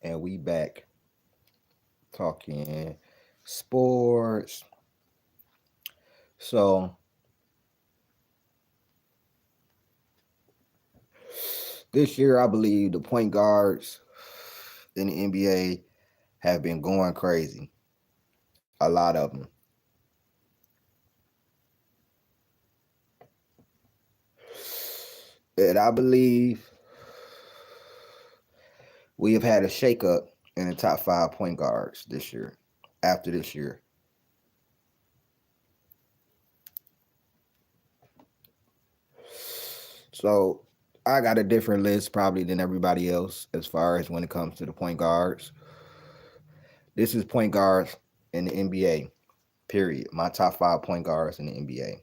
And we back talking sports. So this year, I believe the point guards in the NBA have been going crazy. A lot of them. And I believe we have had a shakeup in the top five point guards this year, after this year. So I got a different list probably than everybody else as far as when it comes to the point guards. This is point guards in the NBA, period. My top five point guards in the NBA.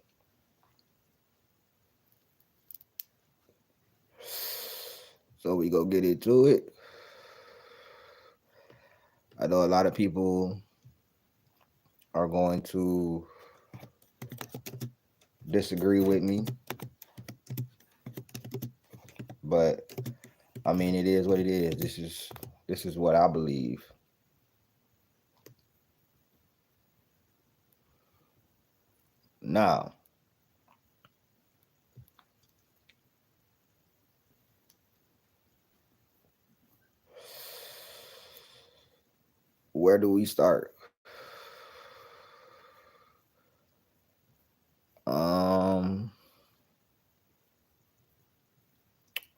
So we go get into it. I know a lot of people are going to disagree with me, but I mean it is what it is. This is what I believe. Now, where do we start? Um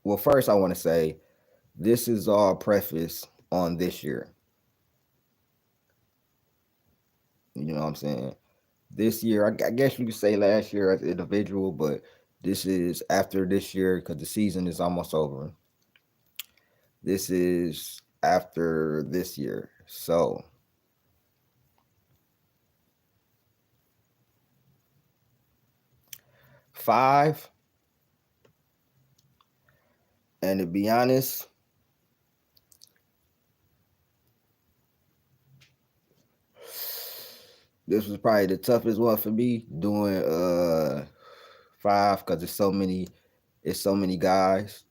well, first I want to say this is all preface on this year. You know what I'm saying? This year, I guess you could say last year as an individual, but this is after this year because the season is almost over. This is after this year. So, five, and to be honest, this was probably the toughest one for me doing five because it's so many guys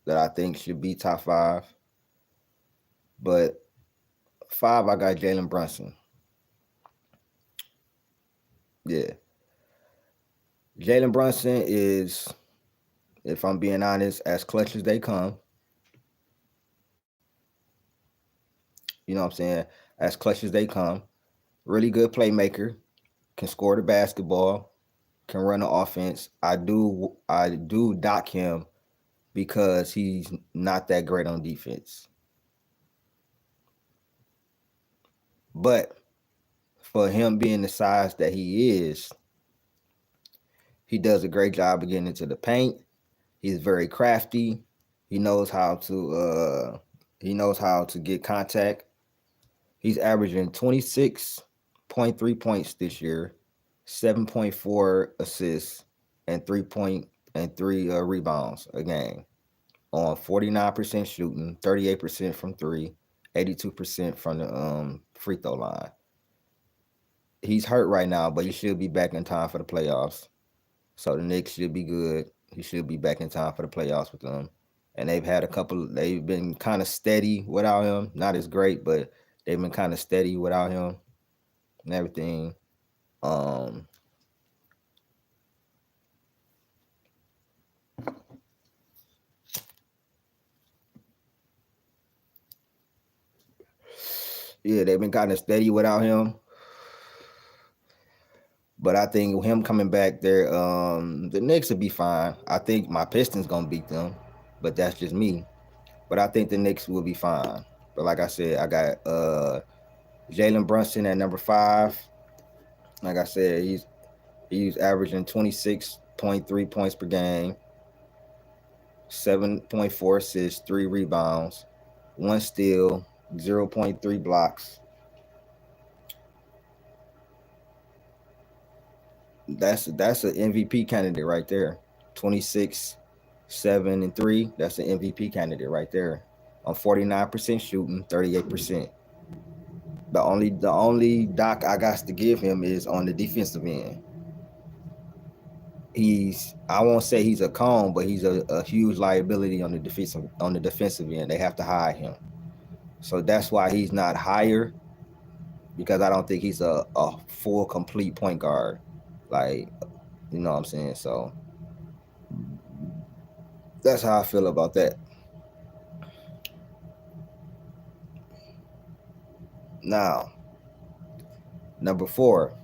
that I think should be top five. But five, I got Jalen Brunson. Yeah. Jalen Brunson is, if I'm being honest, as clutch as they come. You know what I'm saying? As clutch as they come. Really good playmaker. Can score the basketball. Can run the offense. I do dock him because he's not that great on defense. But for him being the size that he is, he does a great job of getting into the paint. He's very crafty. He knows how to get contact. He's averaging 26.3 points this year, 7.4 assists, and 3 rebounds a game on 49% shooting, 38% from three, 82% from the free throw line. He's hurt right now, but he should be back in time for the playoffs. So the Knicks should be good. He should be back in time for the playoffs with them. And they've been kind of steady without him. Not as great, but they've been kind of steady without him and everything. Um, yeah, they've been kind of steady without him. But I think him coming back there, the Knicks will be fine. I think my Pistons gonna beat them, but that's just me. But I think the Knicks will be fine. But like I said, I got Jalen Brunson at number five. Like I said, he's averaging 26.3 points per game, 7.4 assists, 3 rebounds, 1 steal, 0.3 blocks. That's an MVP candidate right there. 26, 7 and 3. That's an MVP candidate right there. On 49% shooting, 38%. The only doc I got to give him is on the defensive end. I won't say he's a cone, but he's a huge liability on the defensive end. They have to hide him. So that's why he's not higher, because I don't think he's a full complete point guard. Like, you know what I'm saying? So that's how I feel about that. Now, number 4.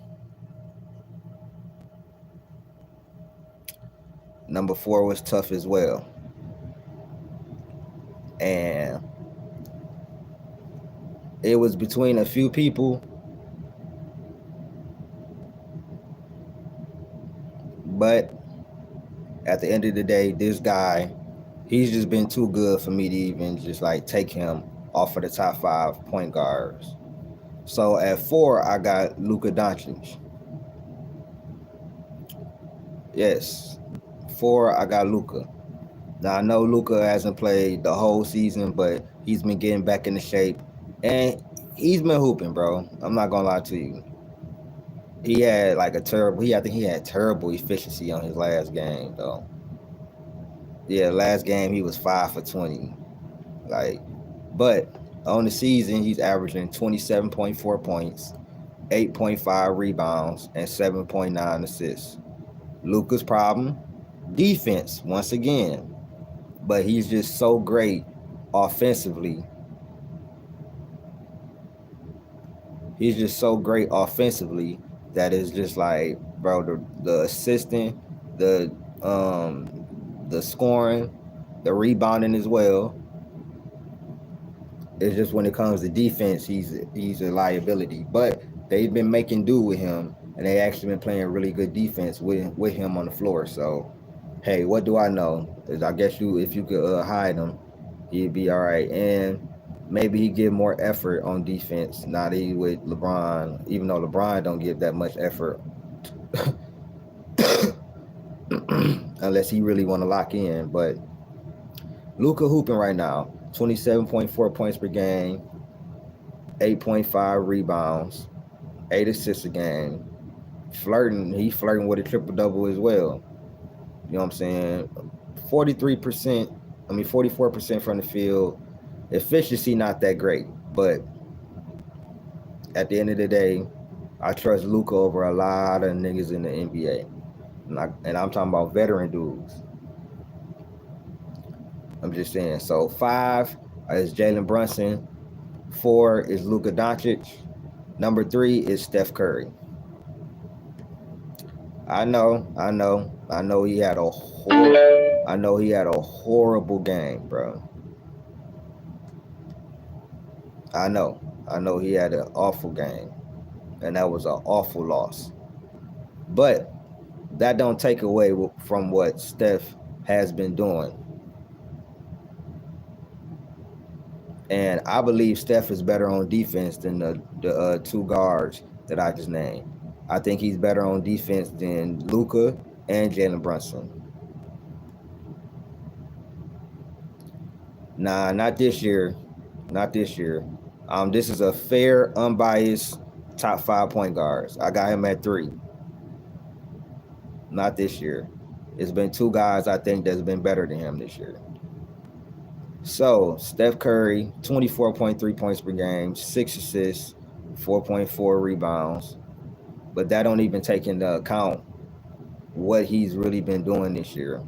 Number 4 was tough as well. And it was between a few people, but at the end of the day, this guy, he's just been too good for me to even just like take him off of the top 5 point guards. So at 4, I got Luka Doncic. Yes, 4, I got Luka. Now I know Luka hasn't played the whole season, but he's been getting back into shape, and he's been hooping, bro. I'm not gonna lie to you. He had like a terrible. I think he had terrible efficiency on his last game, though. Yeah, last game he was 5 for 20. Like, but on the season he's averaging 27.4 points, 8.5 rebounds, and 7.9 assists. Luka's problem, defense once again, but he's just so great offensively. He's just so great offensively that it's just like, bro, the assisting, the scoring, the rebounding as well. It's just when it comes to defense, he's a liability. But they've been making do with him, and they actually been playing really good defense with him on the floor. So, hey, what do I know? I guess if you could hide him, he'd be all right. And maybe he give more effort on defense. Not he with LeBron, even though LeBron don't give that much effort, unless he really want to lock in. But Luka hooping right now, 27.4 points per game, 8.5 rebounds, 8 assists a game. He's flirting with a triple double as well. You know what I'm saying? 44% from the field. Efficiency not that great, but at the end of the day, I trust Luka over a lot of niggas in the NBA. And I'm talking about veteran dudes. I'm just saying. So 5 is Jalen Brunson. 4 is Luka Doncic. Number 3 is Steph Curry. I know he had a horrible game, bro. I know he had an awful game, and that was an awful loss. But that don't take away from what Steph has been doing. And I believe Steph is better on defense than the 2 guards that I just named. I think he's better on defense than Luka and Jalen Brunson. Nah, not this year. Not this year. This is a fair, unbiased top 5 point guards. I got him at 3. Not this year. It's been 2 guys I think that's been better than him this year. So Steph Curry, 24.3 points per game, 6 assists, 4.4 rebounds. But that don't even take into account what he's really been doing this year.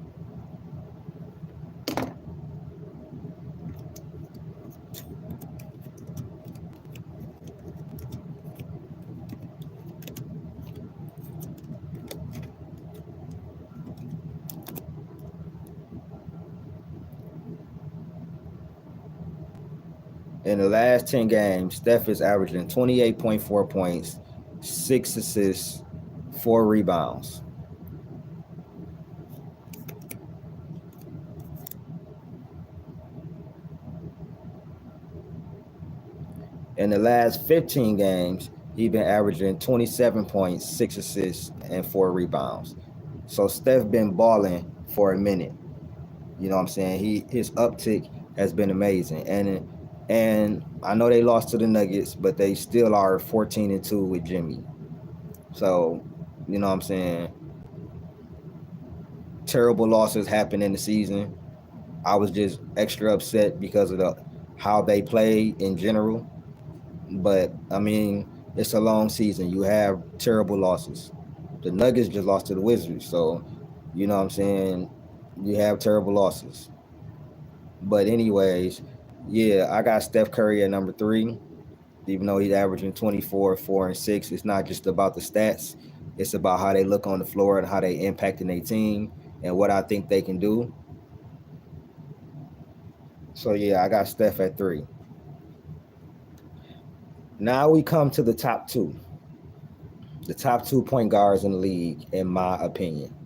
In the last 10 games, Steph is averaging 28.4 points, 6 assists, 4 rebounds. In the last 15 games, he's been averaging 27 points, 6 assists, and 4 rebounds. So Steph been balling for a minute. You know what I'm saying? His uptick has been amazing. And I know they lost to the Nuggets, but they still are 14-2 with Jimmy. So, you know what I'm saying? Terrible losses happen in the season. I was just extra upset because of how they play in general. But I mean, it's a long season. You have terrible losses. The Nuggets just lost to the Wizards, so you know what I'm saying. You have terrible losses. But anyways, yeah, I got Steph Curry at number 3. Even though he's averaging 24, 4, and 6, it's not just about the stats. It's about how they look on the floor and how they impacting their team and what I think they can do. So yeah, I got Steph at 3. Now we come to the top 2. The top 2 point guards in the league, in my opinion.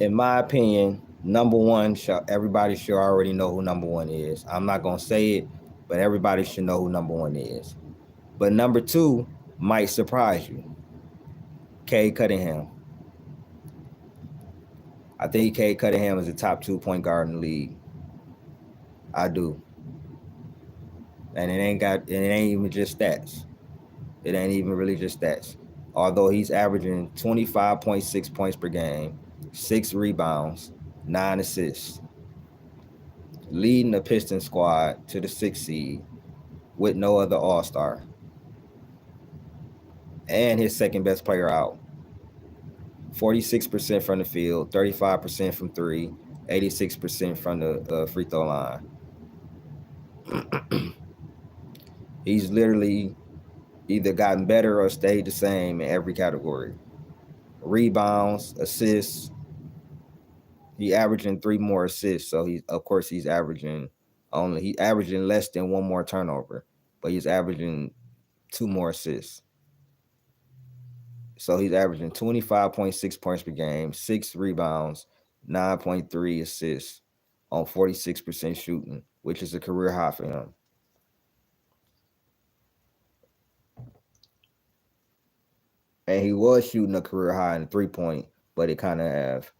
In my opinion, number 1, everybody should already know who number 1 is. I'm not going to say it, but everybody should know who number 1 is. But number 2 might surprise you. Cade Cunningham. I think Cade Cunningham is the top 2 point guard in the league. I do. And it ain't even just stats. It ain't even really just stats. Although he's averaging 25.6 points per game, 6 rebounds, 9 assists, leading the Pistons squad to the 6th seed with no other All-Star. And his second best player out. 46% from the field, 35% from 3, 86% from the free throw line. He's literally either gotten better or stayed the same in every category. Rebounds, assists. He averaging 3 more assists, so he's averaging less than 1 more turnover, but he's averaging 2 more assists. So he's averaging 25.6 points per game, 6 rebounds, 9.3 assists on 46% shooting, which is a career high for him. And he was shooting a career high in 3-point, but it kind of have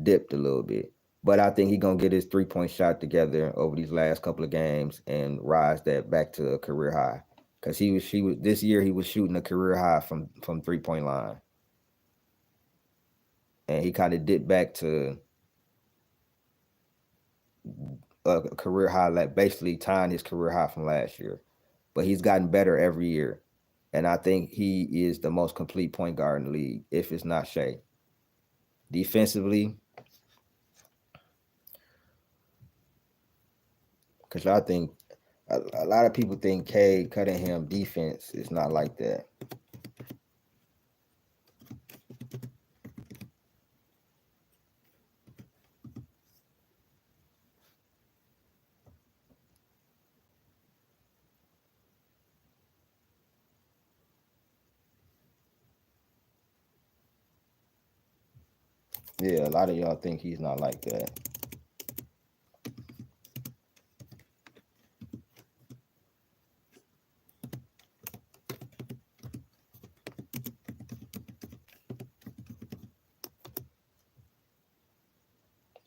dipped a little bit. But I think he's going to get his 3-point shot together over these last couple of games and rise that back to a career high. Because this year he was shooting a career high from 3-point line. And he kind of dipped back to a career high, like basically tying his career high from last year. But he's gotten better every year. And I think he is the most complete point guard in the league, if it's not Shea. Defensively, because I think a lot of people think Cade Cunningham defense is not like that. Yeah, a lot of y'all think he's not like that.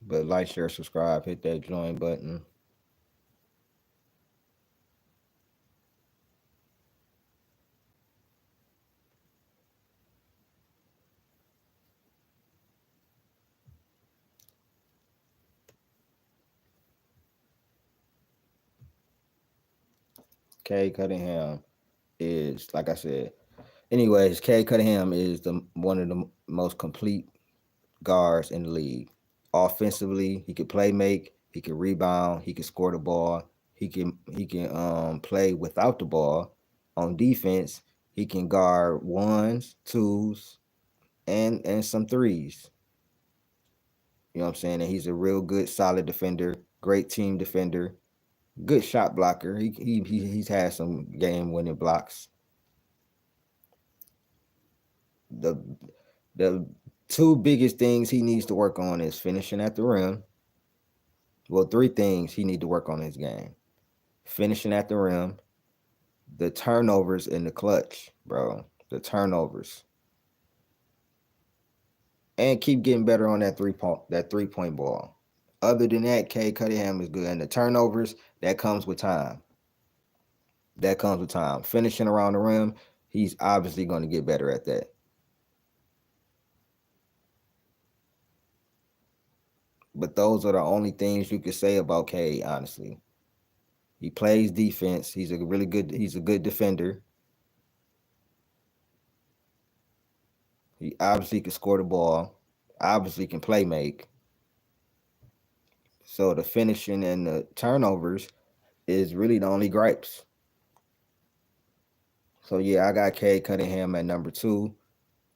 But like, share, subscribe, hit that join button. Cade Cunningham is, like I said. Anyways, Cade Cunningham is one of the most complete guards in the league. Offensively, he can play make, he can rebound, he can score the ball, he can play without the ball. On defense, he can guard 1s, 2s, and some 3s. You know what I'm saying? And he's a real good, solid defender, great team defender, good shot blocker. He's had some game-winning blocks. The 2 biggest things he needs to work on is finishing at the rim. Well, 3 things he need to work on in his game. Finishing at the rim, the turnovers in the clutch, bro. The turnovers. And keep getting better on that 3-point ball. Other than that, Cade Cunningham is good. And the turnovers, that comes with time. Finishing around the rim, he's obviously going to get better at that. But those are the only things you could say about Cade, honestly. He plays defense. He's a good defender. He obviously can score the ball. Obviously can play make. So the finishing and the turnovers is really the only gripes. So yeah, I got Cade Cunningham at number 2.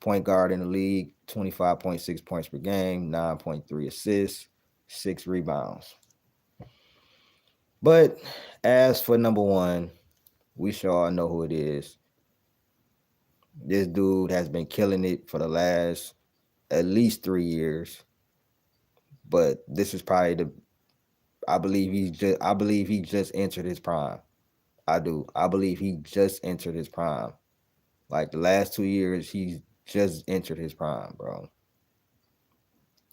Point guard in the league, 25.6 points per game, 9.3 assists, 6 rebounds. But as for number 1, we sure all know who it is. This dude has been killing it for the last at least 3 years. But this is probably I believe he just entered his prime. I do. I believe he just entered his prime. Like the last 2 years, he's just entered his prime, bro.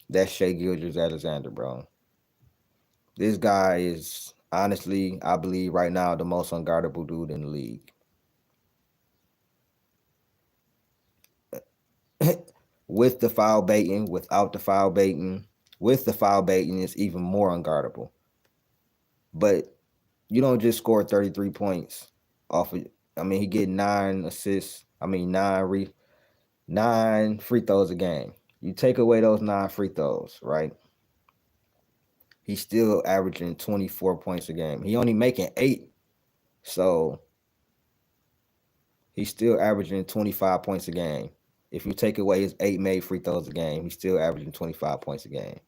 That's Shai Gilgeous-Alexander, bro. This guy is honestly, I believe right now, the most unguardable dude in the league. With the foul baiting, without the foul baiting, with the foul baiting, it's even more unguardable. But you don't just score 33 points off of. I mean, he get 9 assists. I mean, 9 free throws a game. You take away those 9 free throws, right? He's still averaging 24 points a game. He only making 8, so he's still averaging 25 points a game. If you take away his 8 made free throws a game, he's still averaging 25 points a game.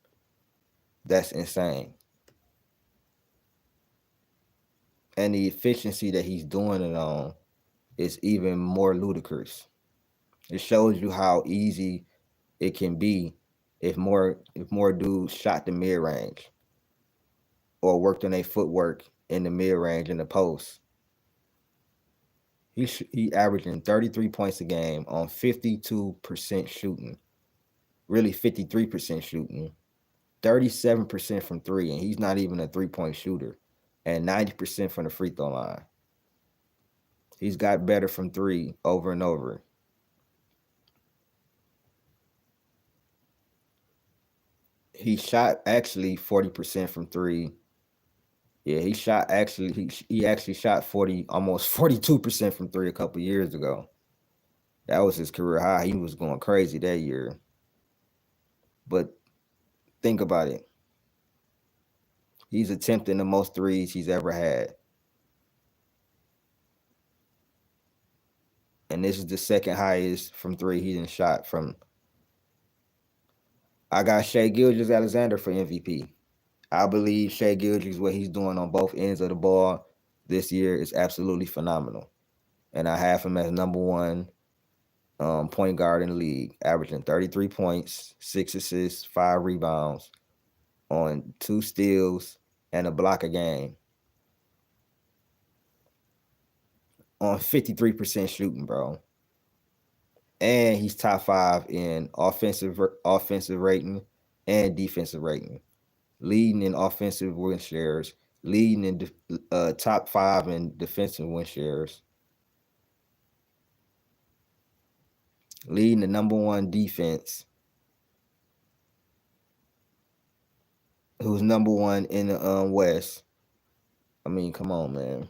That's insane. And the efficiency that he's doing it on is even more ludicrous. It shows you how easy it can be if more dudes shot the mid range or worked on their footwork in the mid range in the post. He averaging 33 points a game on 52% shooting, really 53% shooting, 37% from 3, and he's not even a 3-point shooter, and 90% from the free throw line. He's got better from 3 over and over. He shot actually 40% from 3. Yeah, he actually shot 40, almost 42% from 3 a couple years ago. That was his career high. He was going crazy that year. But think about it. He's attempting the most threes he's ever had. And this is the second highest from 3 he didn't shot from. I got Shai Gilgeous-Alexander for MVP. I believe Shai Gilgeous, what he's doing on both ends of the ball this year is absolutely phenomenal. And I have him as number 1 point guard in the league, averaging 33 points, 6 assists, 5 rebounds, on 2 steals and a block a game, on 53% shooting, bro. And he's top 5 in offensive rating and defensive rating, leading in offensive win shares, leading in top 5 in defensive win shares, leading the number 1 defense, who's number 1 in the West. I mean, come on, man.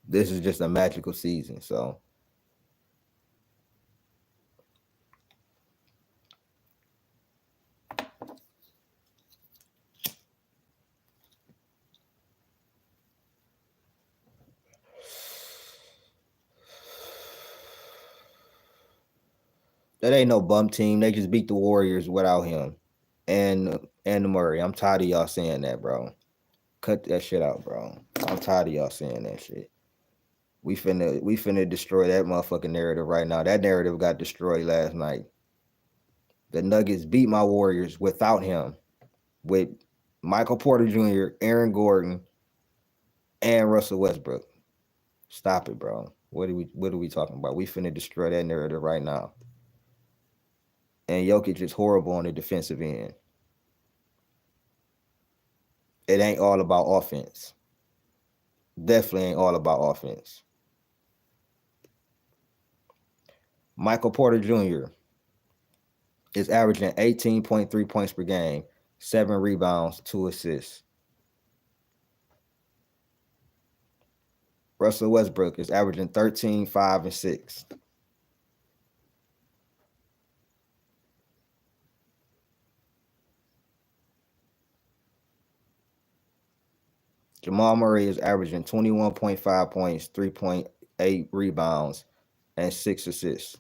This is just a magical season, so. That ain't no bum team. They just beat the Warriors without him and the Murray. I'm tired of y'all saying that, bro. Cut that shit out, bro. I'm tired of y'all saying that shit. We finna destroy that motherfucking narrative right now. That narrative got destroyed last night. The Nuggets beat my Warriors without him, with Michael Porter Jr., Aaron Gordon, and Russell Westbrook. Stop it, bro. What are we talking about? We finna destroy that narrative right now. And Jokic is horrible on the defensive end. It ain't all about offense. Definitely ain't all about offense. Michael Porter Jr. is averaging 18.3 points per game, 7 rebounds, 2 assists. Russell Westbrook is averaging 13, 5, and 6. Jamal Murray is averaging 21.5 points, 3.8 rebounds, and 6 assists.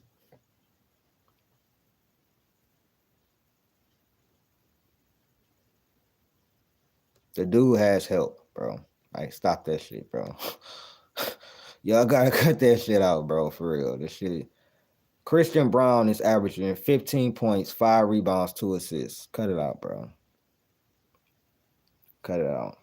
The dude has help, bro. Like, stop that shit, bro. Y'all gotta cut that shit out, bro, for real. This shit. Christian Brown is averaging 15 points, 5 rebounds, 2 assists. Cut it out, bro. Cut it out.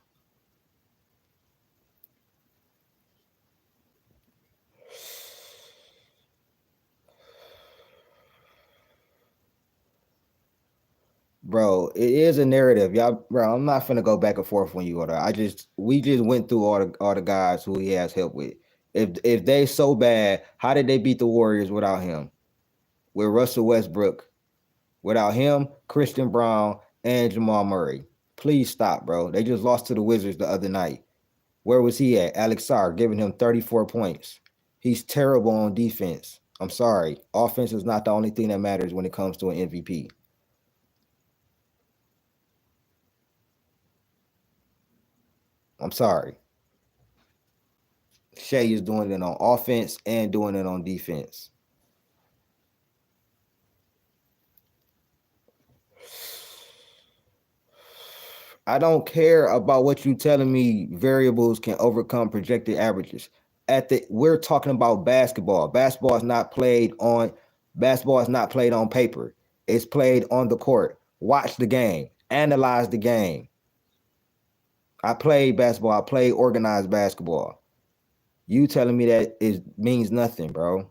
Bro, it is a narrative. Y'all, bro, I'm not finna go back and forth when you go there. We just went through all the guys who he has help with. If they so bad, how did they beat the Warriors without him? With Russell Westbrook. Without him, Christian Brown, and Jamal Murray. Please stop, bro. They just lost to the Wizards the other night. Where was he at? Alex Sarr giving him 34 points. He's terrible on defense. I'm sorry. Offense is not the only thing that matters when it comes to an MVP. I'm sorry. Shea is doing it on offense and doing it on defense. I don't care about what you telling me variables can overcome projected averages. We're talking about basketball. Basketball is not played on paper. It's played on the court. Watch the game. Analyze the game. I played basketball. I played organized basketball. You telling me that it means nothing, bro.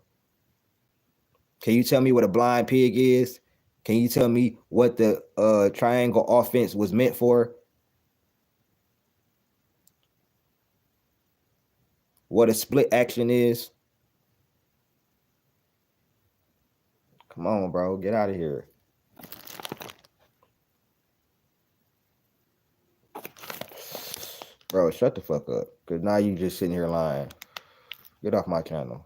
Can you tell me what a blind pig is? Can you tell me what the triangle offense was meant for? What a split action is? Come on, bro. Get out of here. Bro, shut the fuck up. Because now you just sitting here lying. Get off my channel.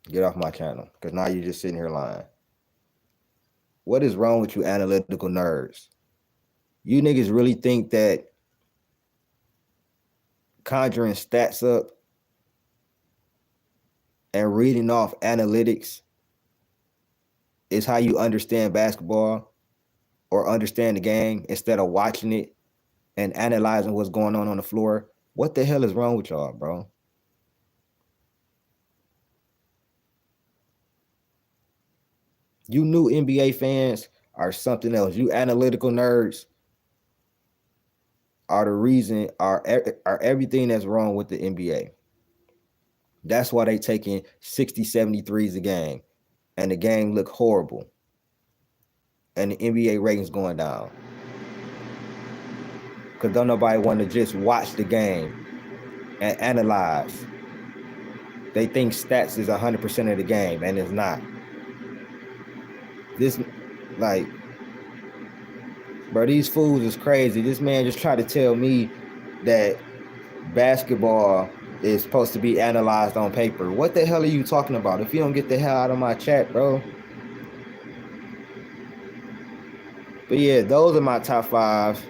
Get off my channel. Because now you just sitting here lying. What is wrong with you analytical nerds? You niggas really think that conjuring stats up and reading off analytics is how you understand basketball or understand the game instead of watching it and analyzing what's going on the floor? What the hell is wrong with y'all, bro? You new NBA fans are something else. You analytical nerds are the reason, are everything that's wrong with the NBA. That's why they taking 60, 73s a game. And the game look horrible. And the NBA ratings going down. Because don't nobody want to just watch the game and analyze. They think stats is 100% of the game, and it's not. This, like, bro, these fools is crazy. This man just tried to tell me that basketball is supposed to be analyzed on paper. What the hell are you talking about? If you don't get the hell out of my chat, bro. But yeah, those are my top 5.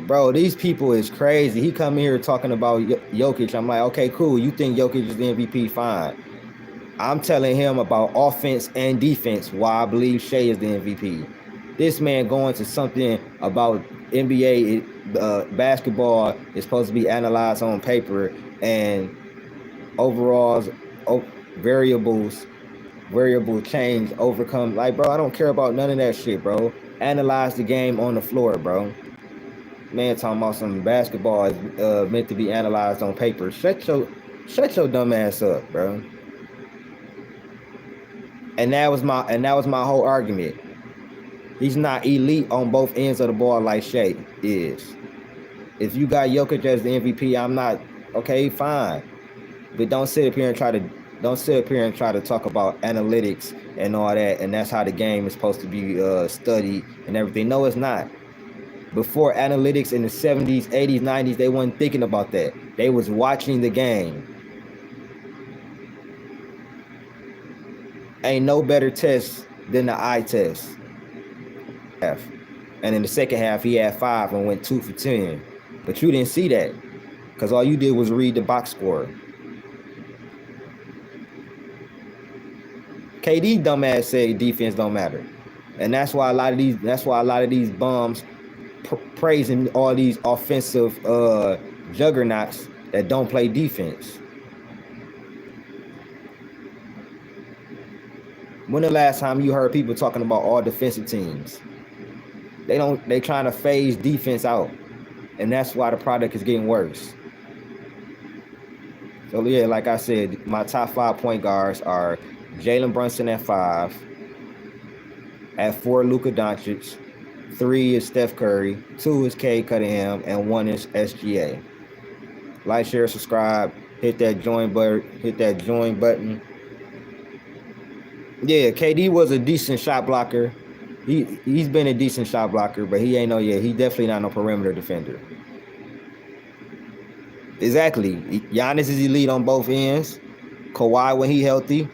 Bro, these people is crazy. He come here talking about Jokic. I'm like, okay, cool. You think Jokic is the MVP? Fine. I'm telling him about offense and defense, why I believe Shea is the MVP. This man going to something about NBA basketball is supposed to be analyzed on paper, and overalls, variable change, overcome. Like, bro, I don't care about none of that shit, bro. Analyze the game on the floor, bro. Man talking about some basketball is meant to be analyzed on paper. Shut your dumb ass up, bro. And that was my whole argument. He's not elite on both ends of the ball like Shea is. If you got Jokic as the MVP, I'm not. Okay, fine. But don't sit up here and try to Don't sit up here and try to talk about analytics and all that, and that's how the game is supposed to be studied and everything. No, it's not. Before analytics in the 70s, 80s, 90s, they weren't thinking about that. They was watching the game. Ain't no better test than the eye test. And in the second half, he had 5 and went 2 for 10. But you didn't see that because all you did was read the box score. KD dumbass said defense don't matter, and that's why a lot of these bums praising all these offensive juggernauts that don't play defense. When the last time you heard people talking about all defensive teams? They trying to phase defense out, and that's why the product is getting worse. So yeah, like I said, my top 5 point guards are Jalen Brunson at 5, at 4 Luka Doncic, 3 is Steph Curry, 2 is Cade Cunningham, and 1 is SGA. Like, share, subscribe, hit that join button. Yeah, KD was a decent shot blocker. He's been a decent shot blocker, but he definitely not no perimeter defender. Exactly. Giannis is elite on both ends. Kawhi, when he healthy,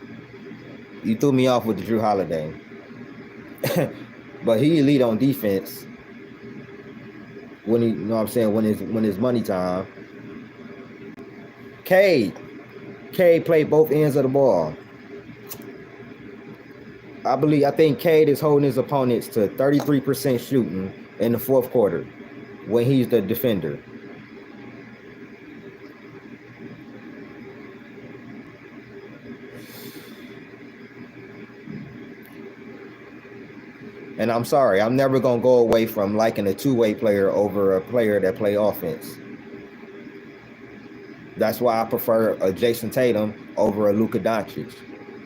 you threw me off with the Drew Holiday. But he elite on defense when he, you know what I'm saying, when it's money time. Cade played both ends of the ball. I think Cade is holding his opponents to 33% shooting in the fourth quarter when he's the defender. And I'm sorry, I'm never going to go away from liking a two-way player over a player that play offense. That's why I prefer a Jason Tatum over a Luka Doncic.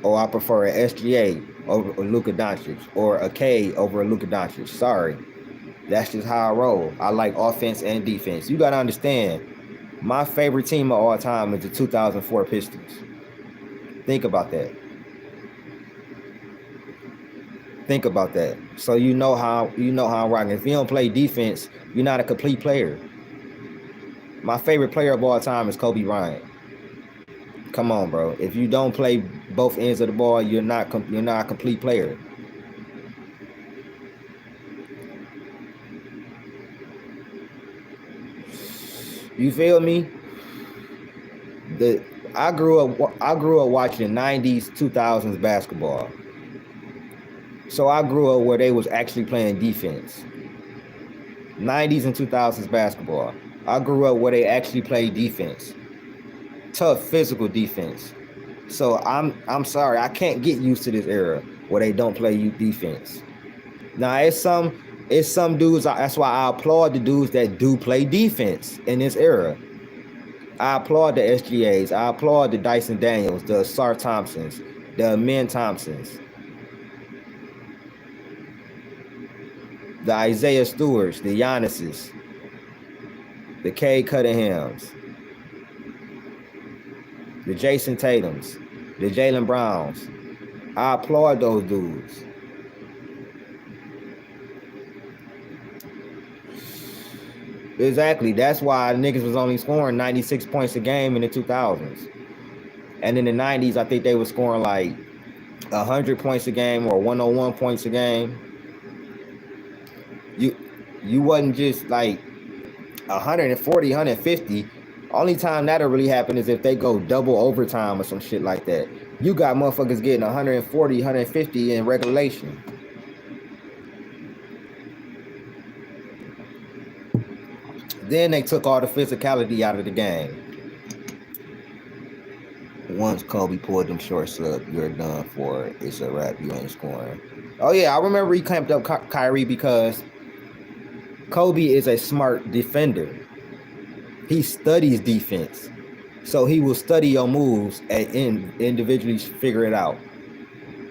Or I prefer an SGA over a Luka Doncic. Or a K over a Luka Doncic. Sorry. That's just how I roll. I like offense and defense. You got to understand, my favorite team of all time is the 2004 Pistons. Think about that. Think about that. So you know how I'm rocking. If you don't play defense, you're not a complete player. My favorite player of all time is Kobe Bryant. Come on, bro. If you don't play both ends of the ball, you're not a complete player. You feel me? I grew up watching 90s, 2000s basketball. So I grew up where they was actually playing defense. 90s and 2000s basketball. I grew up where they actually played defense. Tough physical defense. So I'm sorry, I can't get used to this era where they don't play defense. Now it's some dudes, that's why I applaud the dudes that do play defense in this era. I applaud the SGAs, I applaud the Dyson Daniels, the Sar Thompsons, the Amen Thompsons, the Isaiah Stewarts, the Giannis's, the Cade Cunninghams, the Jason Tatums, the Jaylen Browns. I applaud those dudes. Exactly. That's why niggas was only scoring 96 points a game in the 2000s. And in the 90s, I think they were scoring like 100 points a game or 101 points a game. You wasn't just like 140, 150. Only time that'll really happen is if they go double overtime or some shit like that. You got motherfuckers getting 140, 150 in regulation. Then they took all the physicality out of the game. Once Kobe pulled them shorts up, you're done for. It's a wrap. You ain't scoring. Oh yeah, I remember he clamped up Kyrie because Kobe is a smart defender. He studies defense. So he will study your moves and individually figure it out.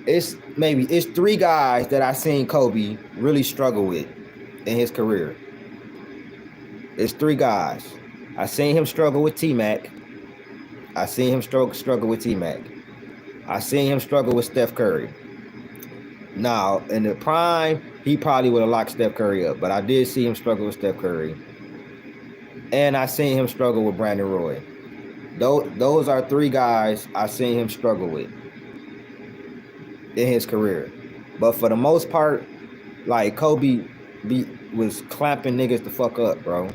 It's 3 guys that I seen Kobe really struggle with in his career. It's 3 guys. I seen him struggle with T-Mac. I seen him struggle with T-Mac. I seen him struggle with Steph Curry. Now, in the prime, he probably would have locked Steph Curry up, but I did see him struggle with Steph Curry. And I seen him struggle with Brandon Roy. Those are three guys I seen him struggle with in his career. But for the most part, like Kobe was clamping niggas the fuck up, bro.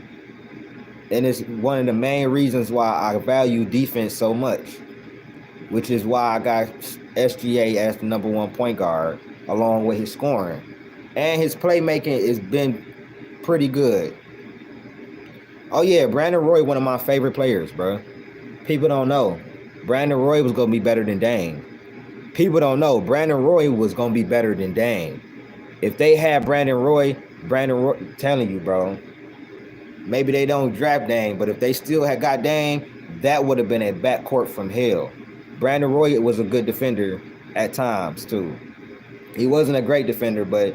And it's one of the main reasons why I value defense so much, which is why I got SGA as the #1 point guard, along with his scoring. And his playmaking has been pretty good. Oh yeah, Brandon Roy, one of my favorite players, bro. People don't know. Brandon Roy was going to be better than Dame. People don't know. Brandon Roy was going to be better than Dame. If they had Brandon Roy, telling you, bro, maybe they don't draft Dame, but if they still had got Dame, that would have been a backcourt from hell. Brandon Roy was a good defender at times, too. He wasn't a great defender, but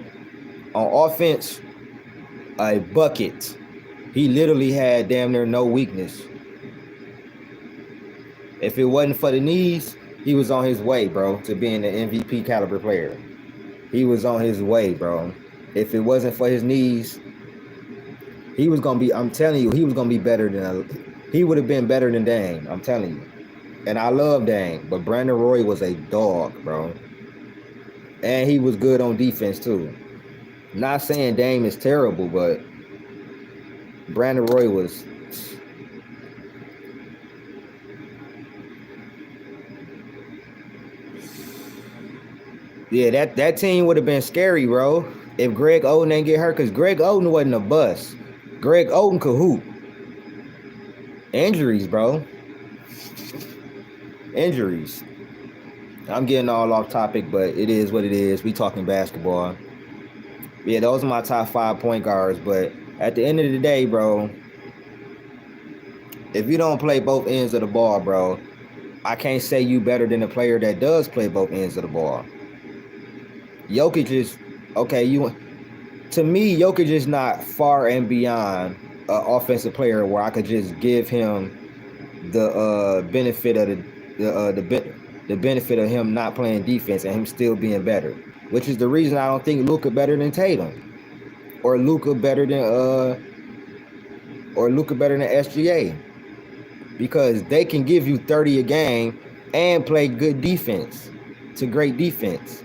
on offense, a bucket. He literally had damn near no weakness. If it wasn't for the knees, he was on his way, bro, to being an MVP caliber player. He was on his way, bro. If it wasn't for his knees, he was going to be, I'm telling you, he was going to be better he would have been better than Dame, I'm telling you. And I love Dame, but Brandon Roy was a dog, bro. And he was good on defense, too. Not saying Dame is terrible, but Brandon Roy was... Yeah, that team would have been scary, bro, if Greg Oden didn't get hurt, because Greg Oden wasn't a bust. Greg Oden could hoop. Injuries, bro. Injuries. I'm getting all off topic, but it is what it is. We talking basketball. Yeah, those are my top 5 point guards, but at the end of the day, bro, if you don't play both ends of the ball, bro, I can't say you better than a player that does play both ends of the ball. Jokic is, okay, to me, Jokic is not far and beyond an offensive player where I could just give him the benefit of the benefit of him not playing defense and him still being better, which is the reason I don't think Luka better than Tatum, or Luka better than SGA, because they can give you 30 a game and play good defense to great defense.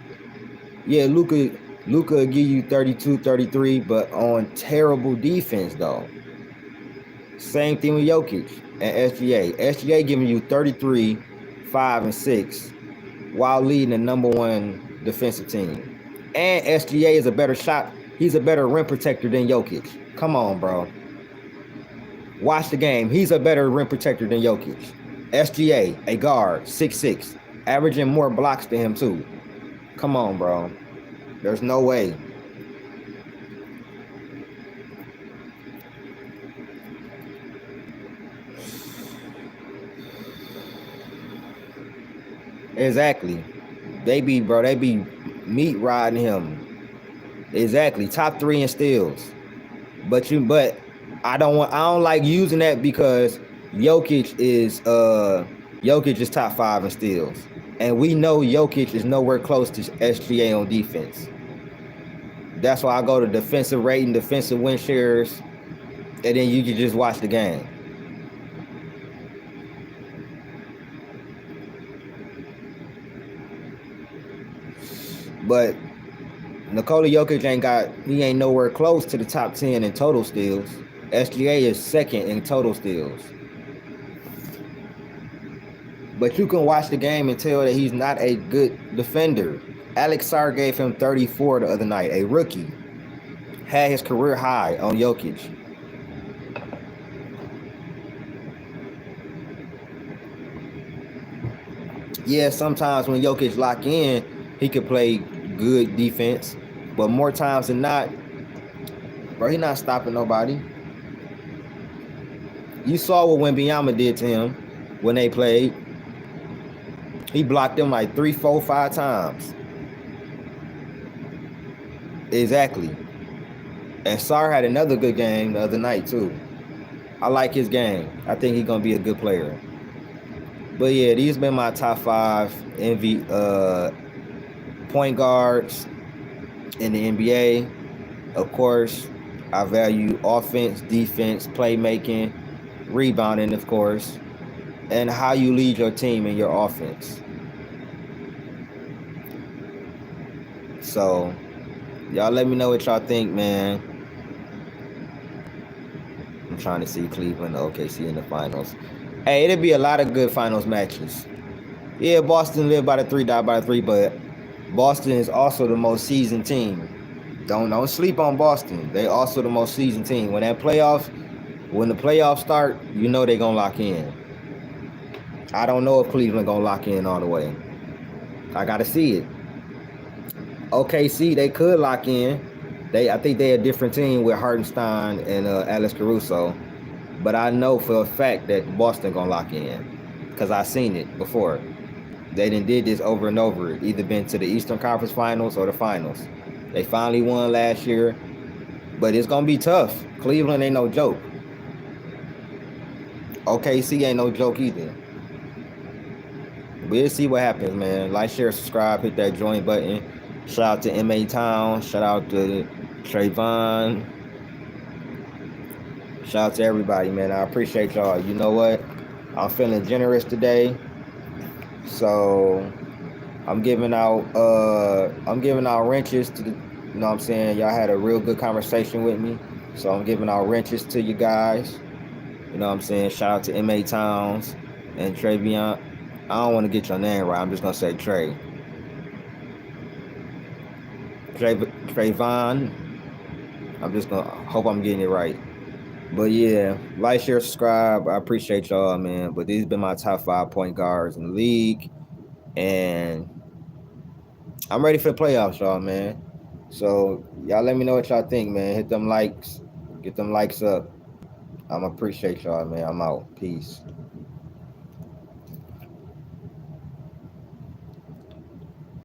Yeah, Luka will give you 32, 33, but on terrible defense, though. Same thing with Jokic and SGA. SGA giving you 33, 5, and 6 while leading the #1 defensive team. And SGA is a better shot. He's a better rim protector than Jokic. Come on, bro. Watch the game. He's a better rim protector than Jokic. SGA, a guard, 6'6", averaging more blocks than him, too. Come on, bro. There's no way. Exactly. They be meat riding him. Exactly. Top 3 in steals. But I don't like using that because Jokic is top 5 in steals. And we know Jokic is nowhere close to SGA on defense. That's why I go to defensive rating, defensive win shares, and then you can just watch the game. But Nikola Jokic ain't nowhere close to the top 10 in total steals. SGA is second in total steals. But you can watch the game and tell that he's not a good defender. Alex Sarr gave him 34 the other night. A rookie had his career high on Jokic. Yeah, sometimes when Jokic lock in, he could play good defense. But more times than not, bro, he not stopping nobody. You saw what Wembanyama did to him when they played. He blocked him like 3, 4, 5 times. Exactly. And Sarr had another good game the other night too. I like his game. I think he's gonna be a good player. But yeah, these been my top 5 point guards in the NBA. Of course, I value offense, defense, playmaking, rebounding, of course, and how you lead your team in your offense. So, y'all let me know what y'all think, man. I'm trying to see Cleveland, OKC in the finals. Hey, it'll be a lot of good finals matches. Yeah, Boston live by the 3, die by the 3, but Boston is also the most seasoned team. Don't sleep on Boston. They also the most seasoned team. When the playoffs start, you know they're gonna lock in. I don't know if Cleveland gonna lock in all the way. I gotta see it. OKC, they could lock in. I think they're a different team with Hartenstein and Alex Caruso. But I know for a fact that Boston gonna lock in because I seen it before. They did this over and over. Either been to the Eastern Conference Finals or the Finals. They finally won last year, but it's gonna be tough. Cleveland ain't no joke. OKC ain't no joke either. We'll see what happens, man. Like, share, subscribe, hit that join button. Shout out to MA Town. Shout out to Trayvon. Shout out to everybody, man. I appreciate y'all. You know what? I'm feeling generous today. So I'm giving out wrenches to the, you know what I'm saying? Y'all had a real good conversation with me. So I'm giving out wrenches to you guys. You know what I'm saying? Shout out to MA Towns and Travion. I don't want to get your name right. I'm just gonna say Trayvon. I'm just gonna hope I'm getting it right. But yeah, like, share, subscribe. I appreciate y'all, man. But these have been my top 5 point guards in the league. And I'm ready for the playoffs, y'all, man. So y'all let me know what y'all think, man. Hit them likes. Get them likes up. I'm appreciate y'all, man. I'm out. Peace.